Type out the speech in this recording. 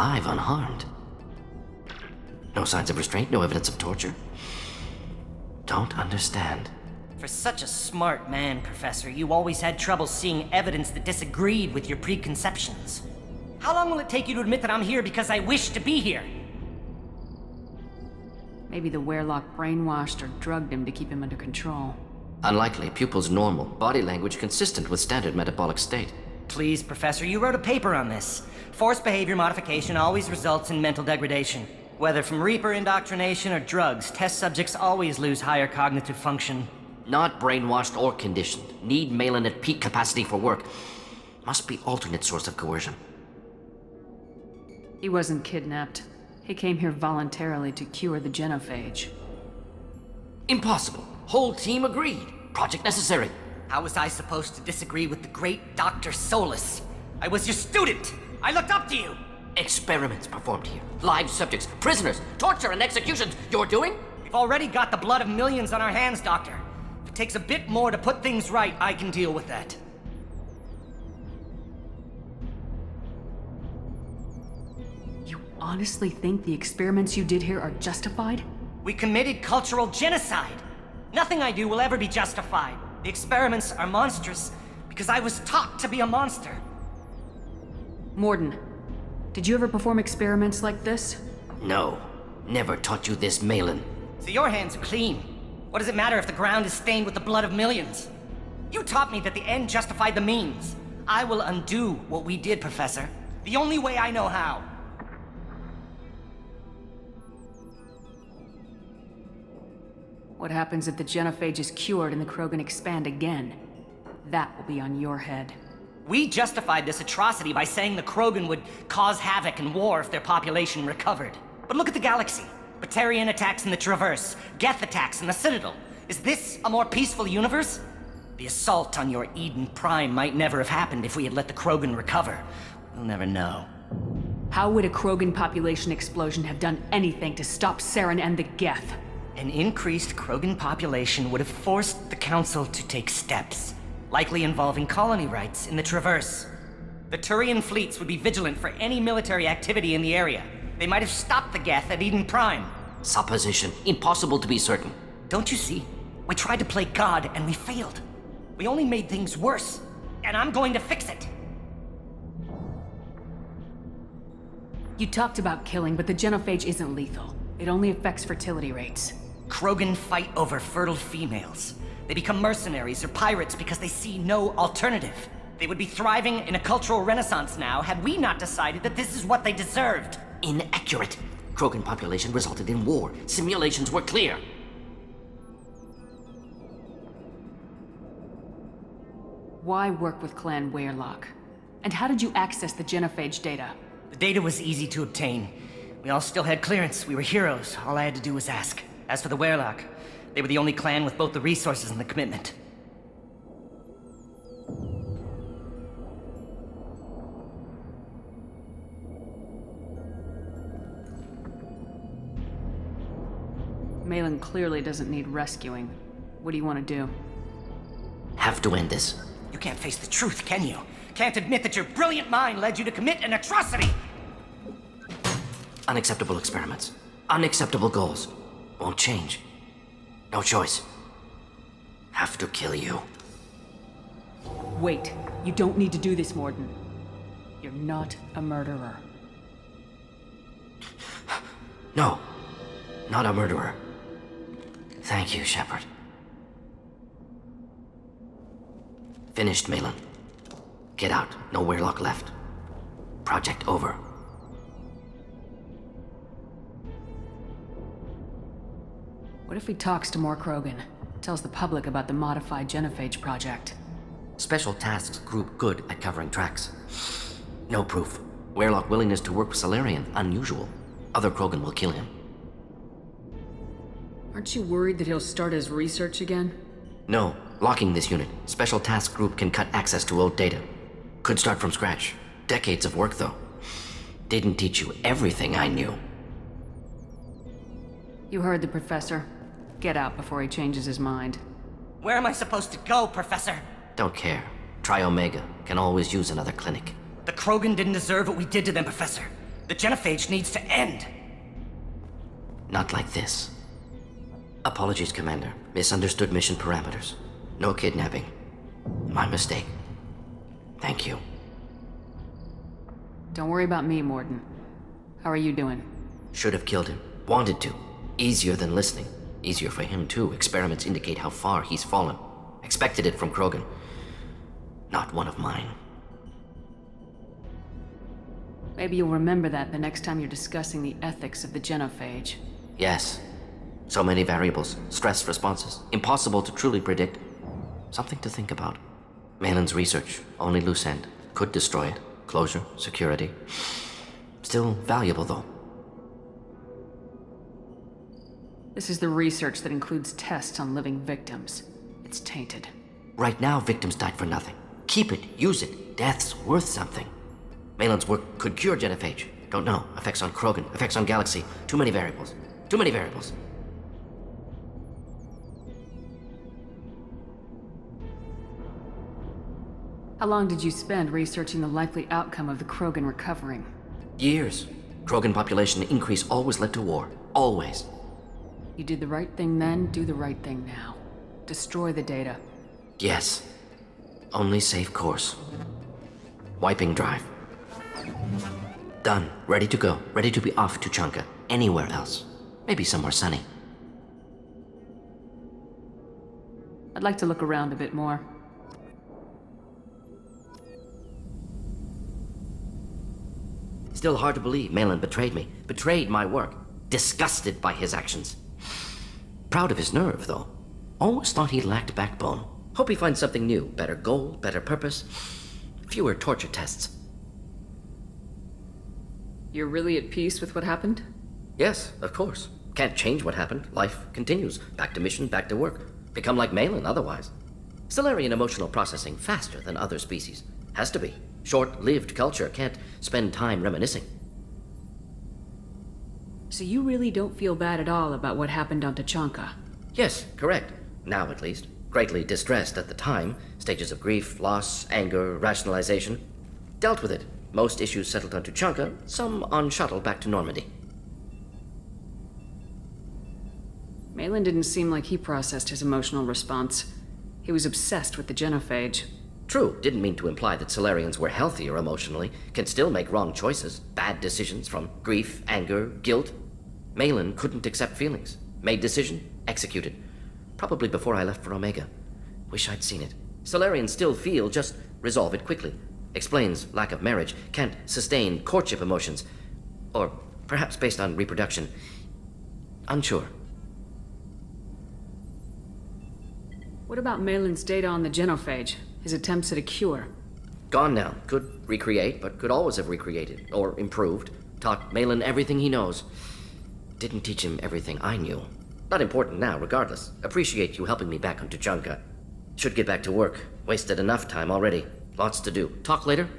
alive, unharmed. No signs of restraint, no evidence of torture. Don't understand. For such a smart man, Professor, you always had trouble seeing evidence that disagreed with your preconceptions. How long will it take you to admit that I'm here because I wish to be here? Maybe the Werelock brainwashed or drugged him to keep him under control. Unlikely. Pupil's normal. Body language consistent with standard metabolic state. Please, Professor, you wrote a paper on this. Forced behavior modification always results in mental degradation. Whether from Reaper indoctrination or drugs, test subjects always lose higher cognitive function. Not brainwashed or conditioned. Need Malin at peak capacity for work. Must be alternate source of coercion. He wasn't kidnapped. He came here voluntarily to cure the genophage. Impossible. Whole team agreed. Project necessary. How was I supposed to disagree with the great Dr. Solus? I was your student! I looked up to you! Experiments performed here. Live subjects, prisoners, torture and executions. You're doing? We've already got the blood of millions on our hands, Doctor. If it takes a bit more to put things right, I can deal with that. You honestly think the experiments you did here are justified? We committed cultural genocide. Nothing I do will ever be justified. The experiments are monstrous because I was taught to be a monster. Morden, did you ever perform experiments like this? No. Never taught you this, Malin. So your hands are clean. What does it matter if the ground is stained with the blood of millions? You taught me that the end justified the means. I will undo what we did, Professor. The only way I know how. What happens if the genophage is cured and the Krogan expand again? That will be on your head. We justified this atrocity by saying the Krogan would cause havoc and war if their population recovered. But look at the galaxy. Batarian attacks in the Traverse, Geth attacks in the Citadel. Is this a more peaceful universe? The assault on your Eden Prime might never have happened if we had let the Krogan recover. We'll never know. How would a Krogan population explosion have done anything to stop Saren and the Geth? An increased Krogan population would have forced the Council to take steps, likely involving colony rights in the Traverse. The Turian fleets would be vigilant for any military activity in the area. They might have stopped the Geth at Eden Prime. Supposition. Impossible to be certain. Don't you see? We tried to play God and we failed. We only made things worse, and I'm going to fix it. You talked about killing, but the genophage isn't lethal. It only affects fertility rates. Krogan fight over fertile females. They become mercenaries or pirates because they see no alternative. They would be thriving in a cultural renaissance now had we not decided that this is what they deserved. Inaccurate. Krogan population resulted in war. Simulations were clear. Why work with Clan Werelock? And how did you access the genophage data? The data was easy to obtain. We all still had clearance. We were heroes. All I had to do was ask. As for the Werelock, they were the only clan with both the resources and the commitment. Malin clearly doesn't need rescuing. What do you want to do? Have to end this. You can't face the truth, can you? Can't admit that your brilliant mind led you to commit an atrocity! Unacceptable experiments. Unacceptable goals. Won't change. No choice. Have to kill you. Wait. You don't need to do this, Morden. You're not a murderer. No. Not a murderer. Thank you, Shepard. Finished, Malin. Get out. No Werelock left. Project over. What if he talks to more Krogan? Tells the public about the modified genophage project? Special Tasks Group good at covering tracks. No proof. Werelock willingness to work with Salarian, unusual. Other Krogan will kill him. Aren't you worried that he'll start his research again? No. Locking this unit. Special Task Group can cut access to old data. Could start from scratch. Decades of work, though. Didn't teach you everything I knew. You heard the professor. Get out before he changes his mind. Where am I supposed to go, Professor? Don't care. Try Omega. Can always use another clinic. The Krogan didn't deserve what we did to them, Professor. The genophage needs to end! Not like this. Apologies, Commander. Misunderstood mission parameters. No kidnapping. My mistake. Thank you. Don't worry about me, Morden. How are you doing? Should have killed him. Wanted to. Easier than listening. Easier for him, too. Experiments indicate how far he's fallen. Expected it from Krogan. Not one of mine. Maybe you'll remember that the next time you're discussing the ethics of the genophage. Yes. So many variables, stress responses, impossible to truly predict. Something to think about. Malin's research, only loose end. Could destroy it. Closure, security. Still valuable, though. This is the research that includes tests on living victims. It's tainted. Right now, victims died for nothing. Keep it, use it. Death's worth something. Malin's work could cure genophage. Don't know. Effects on Krogan, effects on Galaxy. Too many variables. Too many variables. How long did you spend researching the likely outcome of the Krogan recovering? Years. Krogan population increase always led to war. Always. You did the right thing then, do the right thing now. Destroy the data. Yes. Only safe course. Wiping drive. Done. Ready to go. Ready to be off to Chunka. Anywhere else. Maybe somewhere sunny. I'd like to look around a bit more. Still hard to believe Malin betrayed me. Betrayed my work. Disgusted by his actions. Proud of his nerve, though. Always thought he lacked backbone. Hope he finds something new. Better goal, better purpose. Fewer torture tests. You're really at peace with what happened? Yes, of course. Can't change what happened. Life continues. Back to mission, back to work. Become like Malin otherwise. Stellarian emotional processing faster than other species. Has to be. Short-lived culture can't spend time reminiscing. So you really don't feel bad at all about what happened on Tachanka? Yes, correct. Now at least. Greatly distressed at the time. Stages of grief, loss, anger, rationalization. Dealt with it. Most issues settled on Tachanka, some on shuttle back to Normandy. Malin didn't seem like he processed his emotional response. He was obsessed with the genophage. True, didn't mean to imply that Solarians were healthier emotionally, can still make wrong choices, bad decisions from grief, anger, guilt. Malin couldn't accept feelings. Made decision, executed. Probably before I left for Omega. Wish I'd seen it. Solarians still feel, just resolve it quickly. Explains lack of marriage, can't sustain courtship emotions. Or perhaps based on reproduction. Unsure. What about Malin's data on the genophage? His attempts at a cure? Gone now. Could recreate, but could always have recreated. Or improved. Taught Malin everything he knows. Didn't teach him everything I knew. Not important now, regardless. Appreciate you helping me back on Tachanka. Should get back to work. Wasted enough time already. Lots to do. Talk later?